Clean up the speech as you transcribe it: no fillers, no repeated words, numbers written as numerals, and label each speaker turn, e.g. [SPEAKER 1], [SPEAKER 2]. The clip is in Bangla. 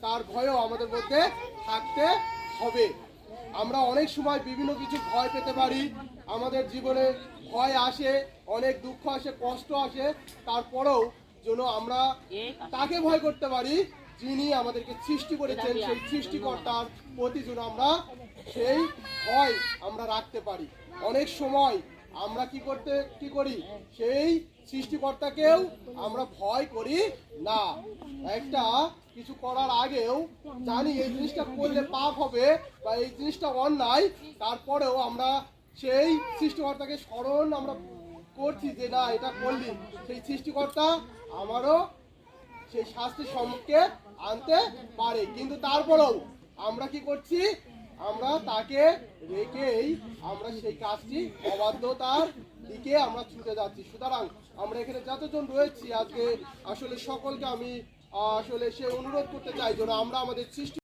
[SPEAKER 1] তার ভয়ও আমাদের মধ্যে থাকতে হবে। আমরা অনেক সময় বিভিন্ন কিছু ভয় পেতে পারি, আমাদের জীবনে ভয় আসে, অনেক দুঃখ আসে, কষ্ট আসে, তারপরেও যেন আমরা তাকে ভয় করতে পারি যিনি আমাদেরকে সৃষ্টি করেছেন, সেই সৃষ্টিকর্তার প্রতি যেন আমরা সেই ভয় আমরা রাখতে পারি। অনেক সময় আমরা কি করি, সেই সৃষ্টিকর্তাকেও আমরা ভয় করি না। একটা কিছু করার আগেও জানি এই জিনিসটা করলে পাপ হবে বা এই জিনিসটা অন্যায়, তারপরেও আমরা সেই সৃষ্টিকর্তাকে স্মরণ আমরা করছি যে না এটা করলি, সেই সৃষ্টিকর্তা আমারও সেই শাস্তির সম্মুখে আনতে পারে। কিন্তু তারপরেও আমরা কি করছি, আমরা তাকে রেখেই আমরা সেই কাজটি অবাধ্যতার দিকে আমরা ছুটে যাচ্ছি। সুতরাং আমরা এখানে যতজন রয়েছি আজকে আসলে সকলকে আমি আসলে সে অনুরোধ করতে চাই যেন আমরা আমাদের সৃষ্টি